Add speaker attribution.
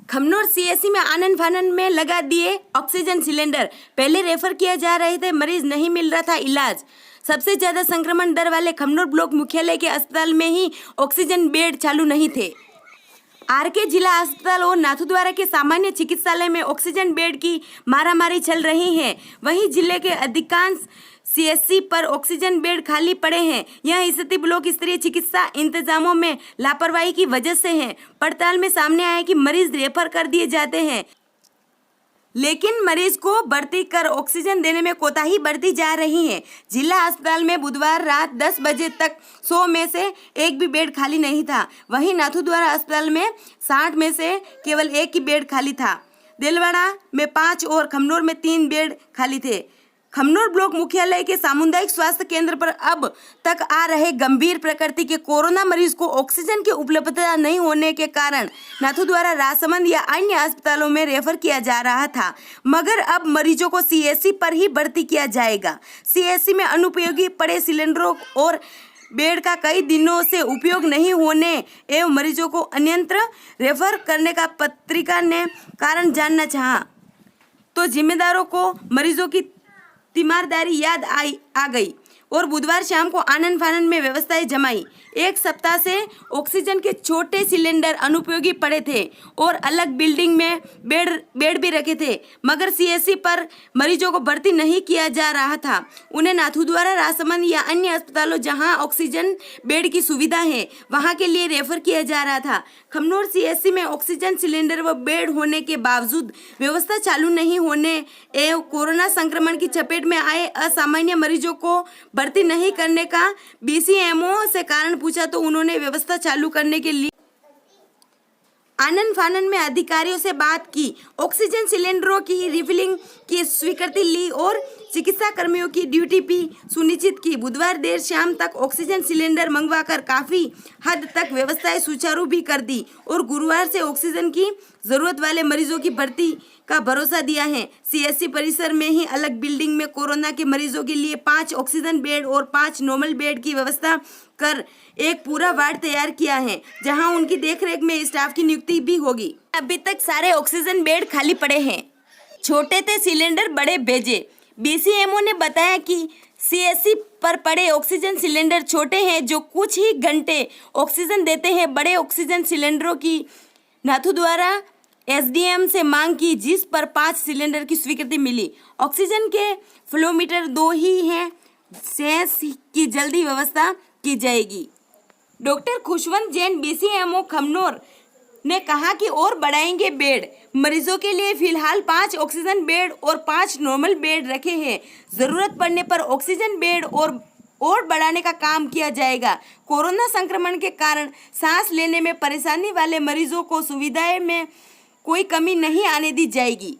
Speaker 1: Khamnor CSC में आनन फानन में लगा दिए ऑक्सीजन सिलेंडर। पहले रेफर किया जा रहे थे मरीज, नहीं मिल रहा था इलाज। सबसे ज्यादा संक्रमण दर वाले खमनोर ब्लॉक मुख्यालय के अस्पताल में ही ऑक्सीजन बेड चालू नहीं थे। आरके जिला अस्पताल और नाथद्वारा के सामान्य चिकित्सालय में ऑक्सीजन बेड की मारामारी चल रही है। वहीं जिले के अधिकांश सीएससी पर ऑक्सीजन बेड खाली पड़े हैं। यह स्थिति ब्लॉक स्तरीय चिकित्सा इंतजामों में लापरवाही की वजह से है। पड़ताल में सामने आया कि मरीज रेफर कर दिए जाते हैं, लेकिन मरीज को भर्ती कर ऑक्सीजन देने में कोताही बरती जा रही है। जिला अस्पताल में बुधवार रात 10 बजे तक 100 में से एक भी बेड खाली नहीं था। वहीं नाथद्वारा अस्पताल में 60 में से केवल एक ही बेड खाली था। देलवाड़ा में 5 और खमनोर में 3 बेड खाली थे। खमनोर ब्लॉक मुख्यालय के सामुदायिक स्वास्थ्य केंद्र पर अब तक आ रहे गंभीर प्रकृति के कोरोना मरीज को ऑक्सीजन की उपलब्धता नहीं होने के कारण नाथद्वारा, राजसमंद या अन्य अस्पतालों में रेफर किया जा रहा था, मगर अब मरीजों को सीएससी पर ही भर्ती किया जाएगा। सीएससी में अनुपयोगी पड़े सिलेंडरों और बेड का कई दिनों से उपयोग नहीं होने एवं मरीजों को अन्यत्र रेफर करने का पत्रिका ने कारण जानना चाहा, तो जिम्मेदारों को मरीजों की तीमारदारी याद आ गई और बुधवार शाम को आनन फानन में व्यवस्थाएं जमाई। एक सप्ताह से ऑक्सीजन के छोटे सिलेंडर अनुपयोगी पड़े थे और अलग बिल्डिंग में बेड भी रखे थे, मगर सीएससी पर मरीजों को भर्ती नहीं किया जा रहा था। उन्हें नाथद्वारा, राजसमंद या अन्य अस्पतालों जहां ऑक्सीजन बेड की सुविधा है वहां के लिए रेफर किया जा रहा था। खमनोर सीएससी में ऑक्सीजन सिलेंडर व बेड होने के बावजूद व्यवस्था चालू नहीं होने एवं कोरोना संक्रमण की चपेट में आए असामान्य मरीजों को भर्ती नहीं करने का बीसीएमओ से कारण पूछा तो उन्होंने व्यवस्था चालू करने के लिए आनन फानन में अधिकारियों से बात की, ऑक्सीजन सिलेंडरों की रिफिलिंग की स्वीकृति ली और चिकित्सा कर्मियों की ड्यूटी भी सुनिश्चित की। बुधवार देर शाम तक ऑक्सीजन सिलेंडर मंगवाकर काफी हद तक व्यवस्थाएं सुचारू भी कर दी और गुरुवार से ऑक्सीजन की जरूरत वाले मरीजों की भर्ती का भरोसा दिया है। सीएससी परिसर में ही अलग बिल्डिंग में कोरोना के मरीजों के लिए 5 ऑक्सीजन बेड और 5 नॉर्मल बेड की व्यवस्था कर एक पूरा वार्ड तैयार किया है, जहां उनकी देखरेख में स्टाफ की नियुक्ति भी होगी। अभी तक सारे ऑक्सीजन बेड खाली पड़े हैं। छोटे थे सिलेंडर, बड़े भेजे। बीसीएमओ ने बताया कि सीएससी पर पड़े ऑक्सीजन सिलेंडर छोटे हैं जो कुछ ही घंटे ऑक्सीजन देते हैं। बड़े ऑक्सीजन सिलेंडरों की नाथद्वारा एसडीएम से मांग की, जिस पर 5 सिलेंडर की स्वीकृति मिली। ऑक्सीजन के फ्लोमीटर 2 ही हैं, सेंस की जल्दी व्यवस्था की जाएगी। डॉक्टर खुशवंत जैन, बीसीएमओ खमनोर, ने कहा कि और बढ़ाएंगे बेड। मरीजों के लिए फिलहाल 5 ऑक्सीजन बेड और 5 नॉर्मल बेड रखे हैं। जरूरत पड़ने पर ऑक्सीजन बेड और बढ़ाने का काम किया जाएगा। कोरोना संक्रमण के कारण सांस लेने में परेशानी वाले मरीजों को सुविधाएं में कोई कमी नहीं आने दी जाएगी।